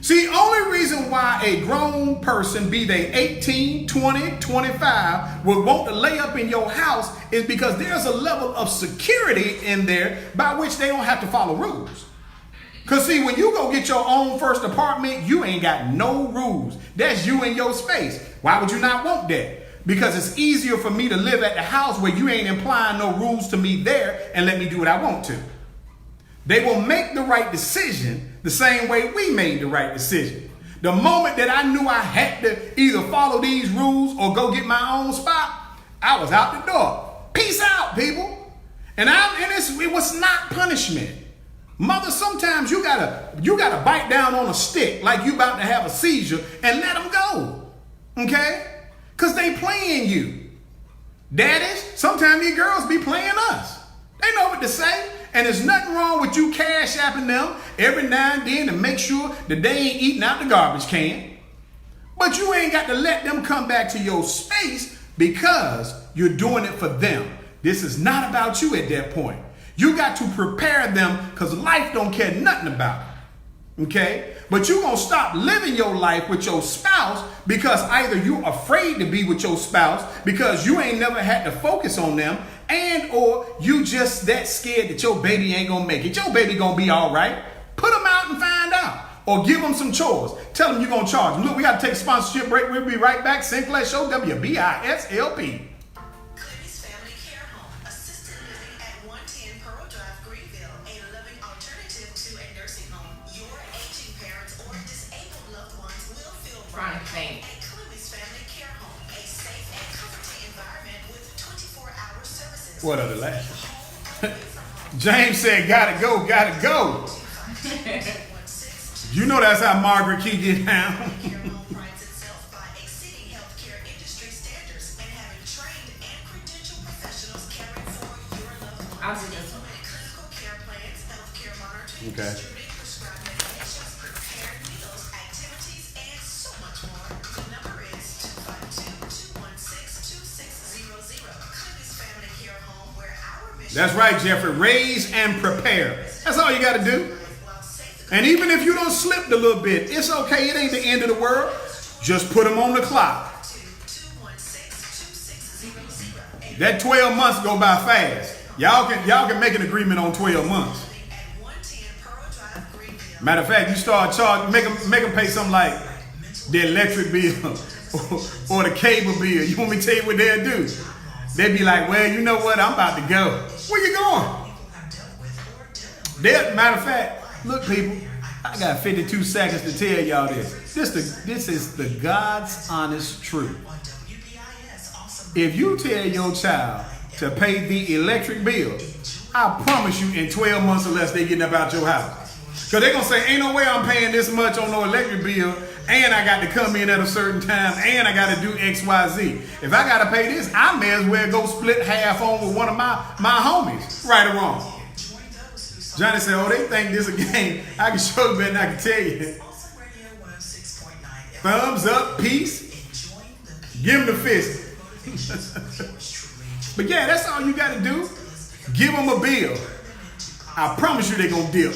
See, only reason why a grown person, be they 18, 20, 25, would want to lay up in your house is because there's a level of security in there by which they don't have to follow rules. Because see, when you go get your own first apartment, you ain't got no rules. That's you in your space. Why would you not want that? Because it's easier for me to live at the house where you ain't implying no rules to me there and let me do what I want to. They will make the right decision the same way we made the right decision. The moment that I knew I had to either follow these rules or go get my own spot, I was out the door. Peace out, people. And it was not punishment. Mother, sometimes you gotta bite down on a stick like you about to have a seizure and let them go. Okay? Because they playing you. Daddies, sometimes these girls be playing us. They know what to say. And there's nothing wrong with you cash apping them every now and then to make sure that they ain't eating out the garbage can. But you ain't got to let them come back to your space because you're doing it for them. This is not about you at that point. You got to prepare them because life don't care nothing about it. Okay? But you're going to stop living your life with your spouse because either you're afraid to be with your spouse because you ain't never had to focus on them, and or you just that scared that your baby ain't going to make it. Your baby going to be all right. Put them out and find out. Or give them some chores. Tell them you're going to charge them. Look, we got to take a sponsorship break. We'll be right back. Sinclair Show, WBISLP. Chronic pain. What other last? James said, gotta go, gotta go. You know that's how Margaret Key get down. I'll do this one. Clinical care plans, healthcare monitoring, Okay. distributing prescribed medications, prepared meals, activities, and so much more. The number is 252-216-2600. Clinic's Family Care Home, where our mission. That's right, Jeffrey. Raise and prepare. That's all you got to do. And even if you don't slip a little bit, it's okay. It ain't the end of the world. Just put them on the clock. That 12 months go by fast. Y'all can make an agreement on 12 months. Matter of fact, you start charging, make them pay something like the electric bill or the cable bill. You want me to tell you what they'll do? They'll be like, well, you know what? I'm about to go. Where you going? Matter of fact, look, people, I got 52 seconds to tell y'all this. This is the God's honest truth. If you tell your child to pay the electric bill, I promise you in 12 months or less they getting up out your house. Because they're going to say, ain't no way I'm paying this much on no electric bill, and I got to come in at a certain time, and I got to do X, Y, Z. If I got to pay this, I may as well go split half on with one of my homies. Right or wrong? Johnny said, oh, they think this is a game. I can show you better than I can tell you. Thumbs up, peace. Give them the fist. But yeah, that's all you got to do. Give them a bill. I promise you they're going to dip.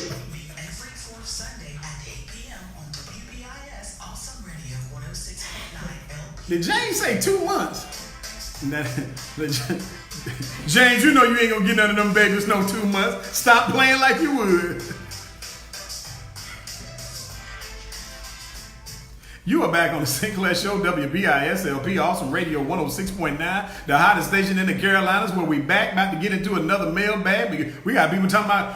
Did James say 2 months? James, you know you ain't going to get none of them babies no 2 months. Stop playing like you would. You are back on the Sinclair Show, WBISLP, Awesome Radio 106.9, the hottest station in the Carolinas, where we back, about to get into another mailbag. We got people talking about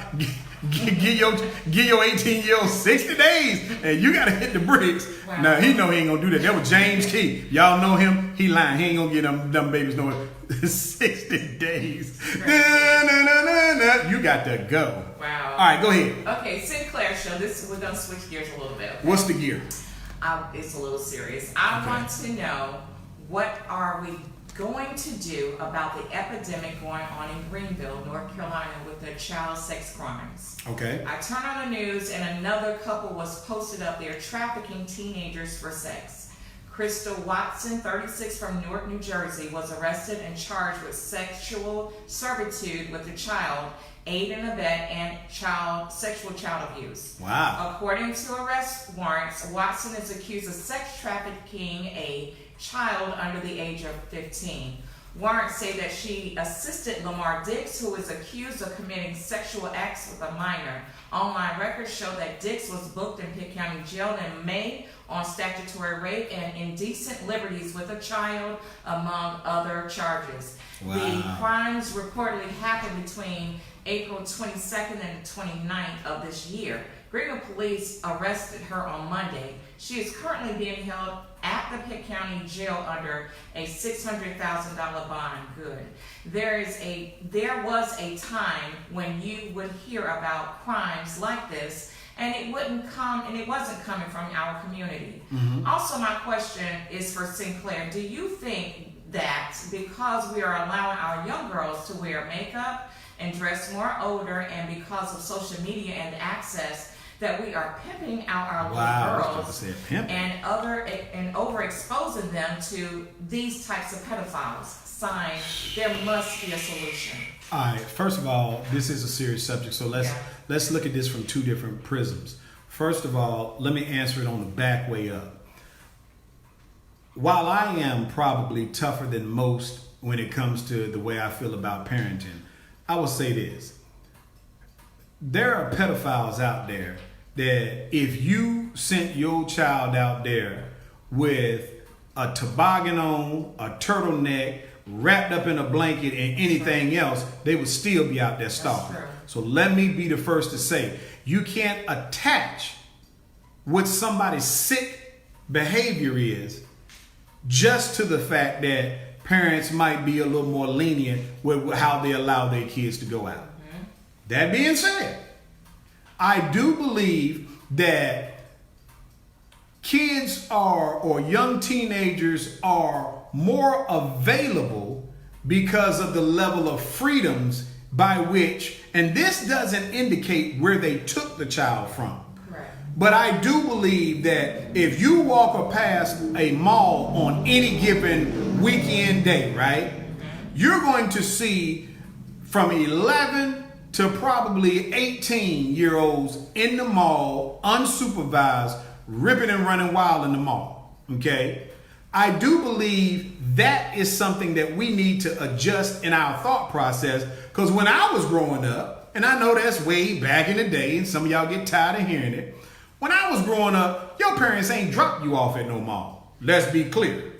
give your 18-year-old 60 days, and you got to hit the bricks. Wow. Now, he know he ain't going to do that. That was James Key. Y'all know him. He lying. He ain't going to get them babies no 60 days. You got to go. Wow. All right, go ahead. Okay, Sinclair Show. We're going to switch gears a little bit. Okay? What's the gear? It's a little serious. I want to know, what are we going to do about the epidemic going on in Greenville, North Carolina, with the child sex crimes? Okay. I turned on the news and another couple was posted up there trafficking teenagers for sex. Crystal Watson, 36, from Newark, New Jersey, was arrested and charged with sexual servitude with a child, aid and abet, and sexual child abuse. Wow. According to arrest warrants, Watson is accused of sex trafficking a child under the age of 15. Warrants say that she assisted Lamar Dix, who is accused of committing sexual acts with a minor. Online records show that Dix was booked in Pitt County Jail in May on statutory rape and indecent liberties with a child, among other charges. Wow. The crimes reportedly happened between April 22nd and 29th of this year. Greenville police arrested her on Monday. She is currently being held at the Pitt County Jail under a $600,000 bond. Good. There was a time when you would hear about crimes like this, and it wasn't coming from our community. Mm-hmm. Also, my question is for Sinclair. Do you think that because we are allowing our young girls to wear makeup and dress more older, and because of social media and access, that we are pimping out our little girls and overexposing them to these types of pedophiles? Sign, there must be a solution. All right. First of all, this is a serious subject, so let's look at this from two different prisms. First of all, let me answer it on the back way up. While I am probably tougher than most when it comes to the way I feel about parenting, I will say this. There are pedophiles out there that if you sent your child out there with a toboggan on, a turtleneck, wrapped up in a blanket and anything else, they would still be out there stalking. So let me be the first to say, you can't attach what somebody's sick behavior is just to the fact that parents might be a little more lenient with how they allow their kids to go out. Mm-hmm. That being said, I do believe that kids or young teenagers are more available because of the level of freedoms by which, and this doesn't indicate where they took the child from. Correct. But I do believe that if you walk past a mall on any given weekend day, right, you're going to see from 11 to probably 18-year-olds in the mall, unsupervised, ripping and running wild in the mall. Okay? I do believe that is something that we need to adjust in our thought process, because when I was growing up, and I know that's way back in the day, and some of y'all get tired of hearing it, when I was growing up, your parents ain't dropped you off at no mall. Let's be clear.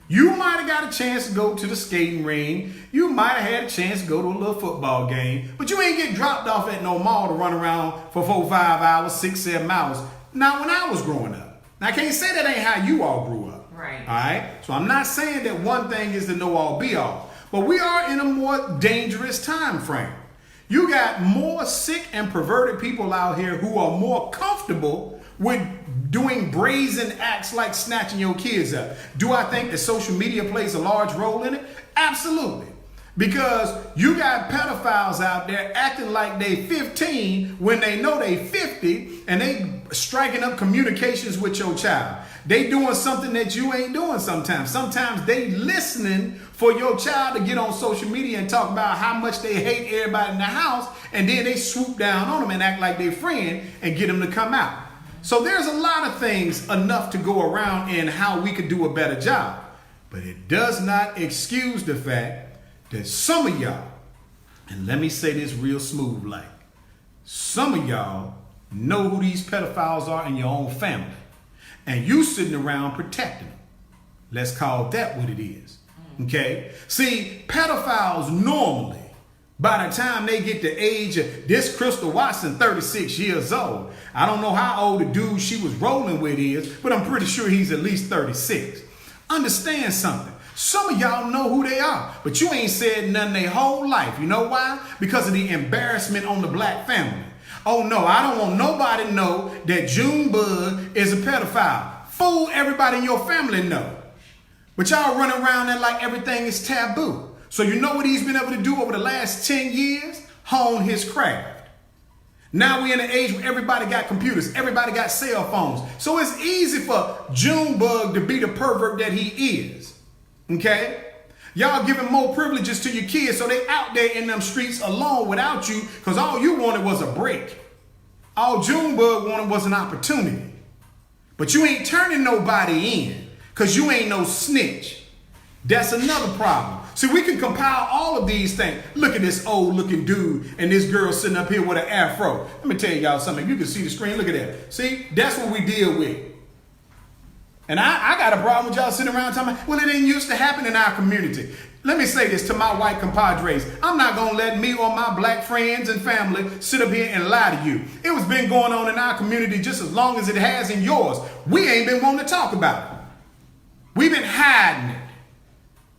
You might have got a chance to go to the skating ring. You might have had a chance to go to a little football game, but you ain't get dropped off at no mall to run around for 4, 5 hours, 6, 7 hours. Not when I was growing up. Now, I can't say that ain't how you all grew up. Right. All right. So I'm not saying that one thing is the know all be all, but we are in a more dangerous time frame. You got more sick and perverted people out here who are more comfortable with doing brazen acts like snatching your kids up. Do I think that social media plays a large role in it? Absolutely. Because you got pedophiles out there acting like they 15 when they know they 50, and they striking up communications with your child. They doing something that you ain't doing sometimes. Sometimes they listening for your child to get on social media and talk about how much they hate everybody in the house, and then they swoop down on them and act like they friend and get them to come out. So there's a lot of things enough to go around in how we could do a better job. But it does not excuse the fact that some of y'all, and let me say this real smooth like, some of y'all know who these pedophiles are in your own family, and you sitting around protecting them. Let's call that what it is. Okay? See, pedophiles normally, by the time they get the age of this Crystal Watson, 36 years old, I don't know how old the dude she was rolling with is, but I'm pretty sure he's at least 36. Understand something. Some of y'all know who they are, but you ain't said nothing their whole life. You know why? Because of the embarrassment on the black family. Oh no, I don't want nobody to know that Junebug is a pedophile. Fool, everybody in your family know. But y'all running around there like everything is taboo. So you know what he's been able to do over the last 10 years? Hone his craft. Now we're in an age where everybody got computers, everybody got cell phones. So it's easy for Junebug to be the pervert that he is. Okay? Y'all giving more privileges to your kids, so they out there in them streets alone without you, because all you wanted was a break. All Junebug wanted was an opportunity. But you ain't turning nobody in, because you ain't no snitch. That's another problem. See, we can compile all of these things. Look at this old looking dude and this girl sitting up here with an afro. Let me tell y'all something. You can see the screen. Look at that. See, that's what we deal with. And I got a problem with y'all sitting around talking about, well, it didn't used to happen in our community. Let me say this to my white compadres. I'm not going to let me or my black friends and family sit up here and lie to you. It was been going on in our community just as long as it has in yours. We ain't been wanting to talk about it. We've been hiding it.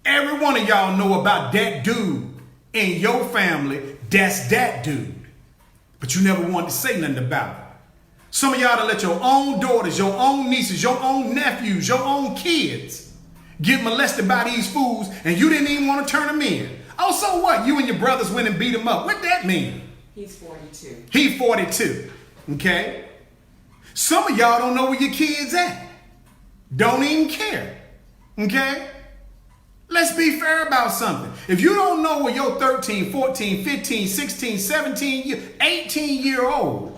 Every one of y'all know about that dude in your family. That's that dude. But you never wanted to say nothing about it. Some of y'all to let your own daughters, your own nieces, your own nephews, your own kids get molested by these fools, and you didn't even want to turn them in. Oh, so what? You and your brothers went and beat him up. What that mean? He's 42. He 42. Okay? Some of y'all don't know where your kids at. Don't even care. Okay? Let's be fair about something. If you don't know where your 13, 14, 15, 16, 17, 18-year-old,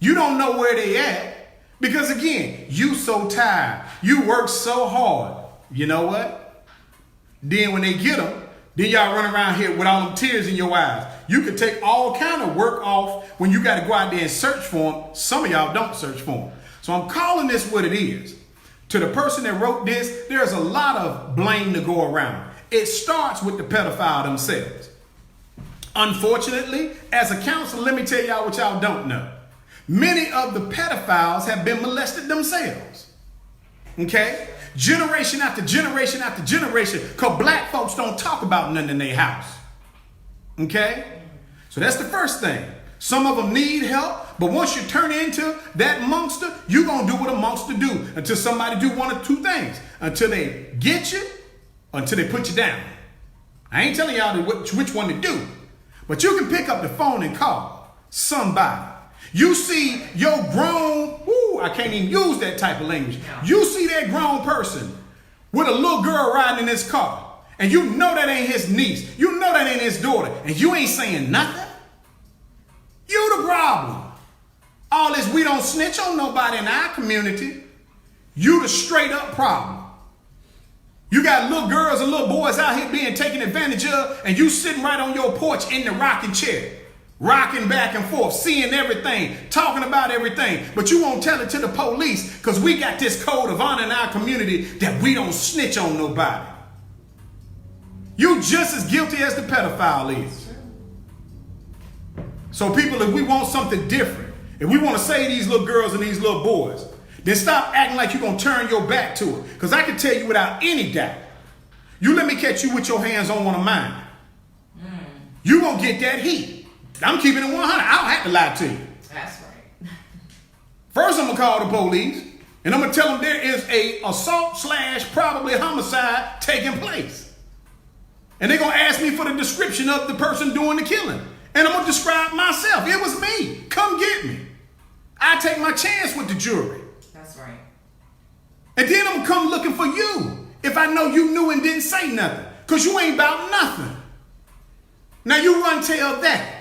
you don't know where they at, because again, you so tired. You work so hard. You know what? Then when they get them, then y'all run around here with all them tears in your eyes. You could take all kind of work off when you got to go out there and search for them. Some of y'all don't search for them. So I'm calling this what it is. To the person that wrote this, there's a lot of blame to go around. It starts with the pedophile themselves. Unfortunately, as a counselor, let me tell y'all what y'all don't know. Many of the pedophiles have been molested themselves. Okay? Generation after generation after generation, because black folks don't talk about nothing in their house. Okay? So that's the first thing. Some of them need help, but once you turn into that monster, you're going to do what a monster do until somebody do one or two things. Until they get you, until they put you down. I ain't telling y'all which one to do. But you can pick up the phone and call somebody. You see your grown, I can't even use that type of language. You see that grown person with a little girl riding in his car, and you know that ain't his niece. You know that ain't his daughter, and you ain't saying nothing. You the problem. All this we don't snitch on nobody in our community. You the straight up problem. You got little girls and little boys out here being taken advantage of, and you sitting right on your porch in the rocking chair, rocking back and forth, seeing everything, talking about everything, but you won't tell it to the police because we got this code of honor in our community that we don't snitch on nobody. You just as guilty as the pedophile is. So people, if we want something different, if we want to save these little girls and these little boys, then stop acting like you're going to turn your back to it. Because I can tell you without any doubt, you let me catch you with your hands on one of mine. You going to get that heat. I'm keeping it 100. I don't have to lie to you. That's right. First, I'm going to call the police, and I'm going to tell them there is a assault / probably homicide taking place. And they're going to ask me for the description of the person doing the killing. And I'm going to describe myself. It was me. Come get me. I take my chance with the jury. That's right. And then I'm going to come looking for you if I know you knew and didn't say nothing. Because you ain't about nothing. Now you run tell that.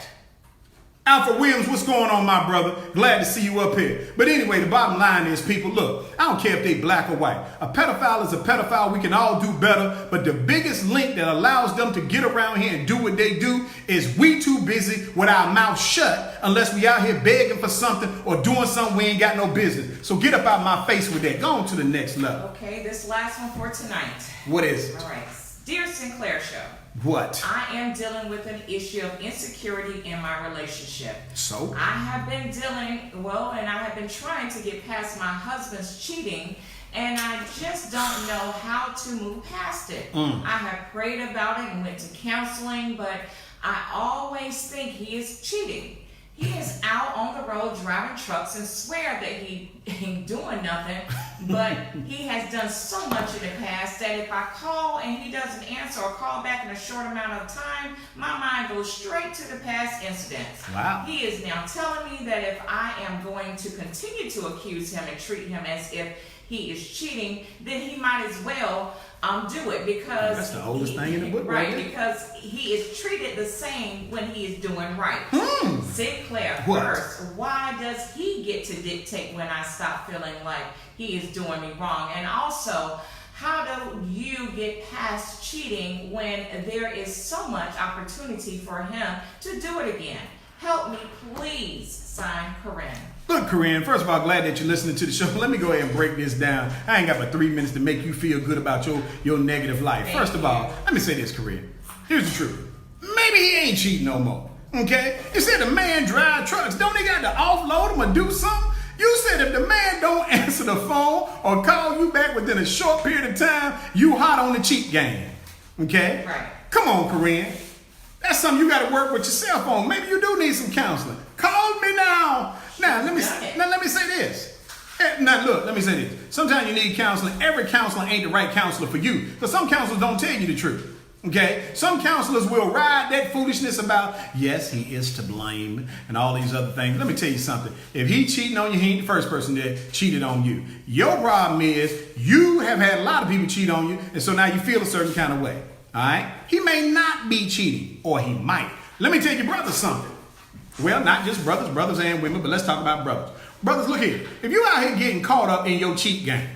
Alfred Williams, what's going on, my brother? Glad to see you up here. But anyway, the bottom line is, people, look, I don't care if they black or white. A pedophile is a pedophile. We can all do better. But the biggest link that allows them to get around here and do what they do is we too busy with our mouth shut unless we out here begging for something or doing something we ain't got no business. So get up out my face with that. Go on to the next level. Okay, this last one for tonight. What is it? All right. Dear Sinclair Show. What? I am dealing with an issue of insecurity in my relationship. So? I have been and I have been trying to get past my husband's cheating, and I just don't know how to move past it. I have prayed about it and went to counseling, but I always think he is cheating. He is out on the road driving trucks and swear that he ain't doing nothing, but he has done so much in the past that if I call and he doesn't answer or call back in a short amount of time, my mind goes straight to the past incidents. Wow. He is now telling me that if I am going to continue to accuse him and treat him as if he is cheating, then he might as well do it because that's the oldest thing in the book, right? Because he is treated the same when he is doing right. Sinclair, first, why does he get to dictate when I stop feeling like he is doing me wrong? And also, how do you get past cheating when there is so much opportunity for him to do it again? Help me, please. Signed, Corinne. Look, Corinne, first of all, glad that you're listening to the show. Let me go ahead and break this down. I ain't got but 3 minutes to make you feel good about your negative life. First of all, let me say this, Corinne. Here's the truth. Maybe he ain't cheating no more. Okay? You said the man drive trucks. Don't they got to offload him or do something? You said if the man don't answer the phone or call you back within a short period of time, you hot on the cheat game. Okay? Right. Come on, Corinne. That's something you got to work with yourself on. Maybe you do need some counseling. Call me now. Now, let me say this. Now, look, let me say this. Sometimes you need counseling. Every counselor ain't the right counselor for you. Because some counselors don't tell you the truth. Okay? Some counselors will ride that foolishness about, yes, he is to blame and all these other things. Let me tell you something. If he cheating on you, he ain't the first person that cheated on you. Your problem is you have had a lot of people cheat on you, and so now you feel a certain kind of way. All right? He may not be cheating, or he might. Let me tell your brothers something. Well, not just brothers and women, but let's talk about brothers. Brothers, look here. If you out here getting caught up in your cheat game,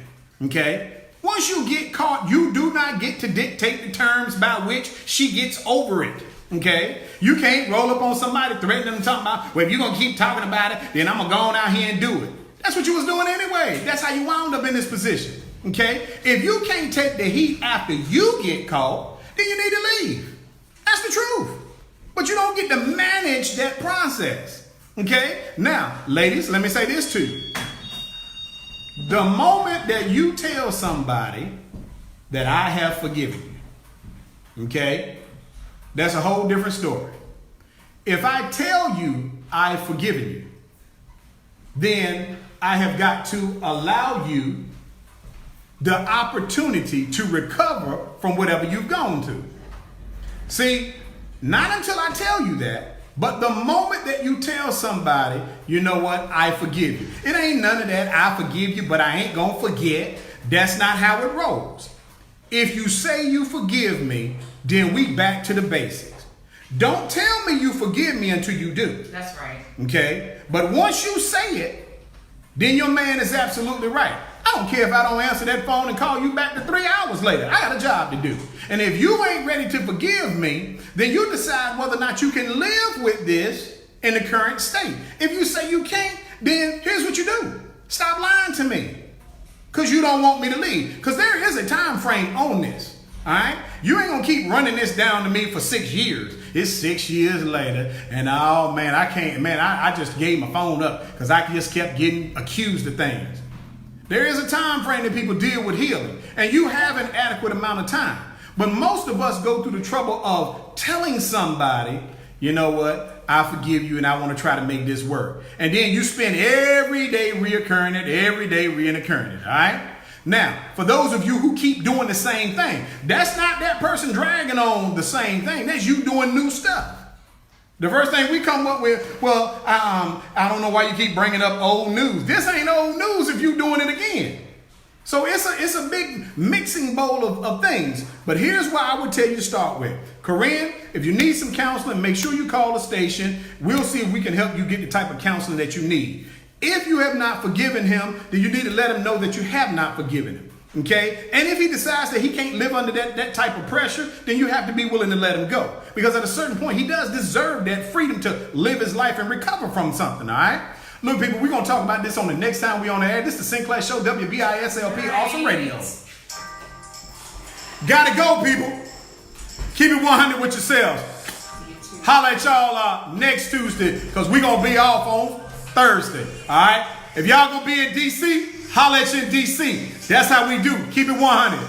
okay? Once you get caught, you do not get to dictate the terms by which she gets over it, okay? You can't roll up on somebody, threaten them, talking about, well, if you're going to keep talking about it, then I'm going to go on out here and do it. That's what you was doing anyway. That's how you wound up in this position, okay? If you can't take the heat after you get caught, then you need to leave. That's the truth. But you don't get to manage that process. Okay? Now, ladies, let me say this to you. The moment that you tell somebody that I have forgiven you, okay, that's a whole different story. If I tell you I've forgiven you, then I have got to allow you the opportunity to recover from whatever you've gone to. See, Not until I tell you that. But the moment that you tell somebody, you know what, I forgive you. It ain't none of that, I forgive you, but I ain't gonna forget. That's not how it rolls. If you say you forgive me, then we back to the basics. Don't tell me you forgive me until you do. That's right. Okay? But once you say it, then your man is absolutely right. I don't care if I don't answer that phone and call you back to 3 hours later. I got a job to do. And if you ain't ready to forgive me, then you decide whether or not you can live with this in the current state. If you say you can't, then here's what you do. Stop lying to me. Because you don't want me to leave. Because there is a time frame on this. All right? You ain't going to keep running this down to me for 6 years. It's 6 years later. And oh, man, I can't. Man, I just gave my phone up because I just kept getting accused of things. There is a time frame that people deal with healing. And you have an adequate amount of time. But most of us go through the trouble of telling somebody, you know what, I forgive you and I want to try to make this work. And then you spend every day reoccurring it, all right? Now, for those of you who keep doing the same thing, that's not that person dragging on the same thing. That's you doing new stuff. The first thing we come up with, well, I don't know why you keep bringing up old news. This ain't old news if you doing it again. So it's a big mixing bowl of things. But here's what I would tell you to start with. Corinne, if you need some counseling, make sure you call the station. We'll see if we can help you get the type of counseling that you need. If you have not forgiven him, then you need to let him know that you have not forgiven him. Okay? And if he decides that he can't live under that type of pressure, then you have to be willing to let him go. Because at a certain point, he does deserve that freedom to live his life and recover from something, all right? Look, people, we're going to talk about this on the next time we're on the air. This is the Sinclair Show, WBISLP, Awesome Radio. Gotta go, people. Keep it 100 with yourselves. Holla at y'all next Tuesday, because we're going to be off on Thursday, all right? If y'all going to be in D.C., holla at you in D.C. That's how we do. Keep it 100.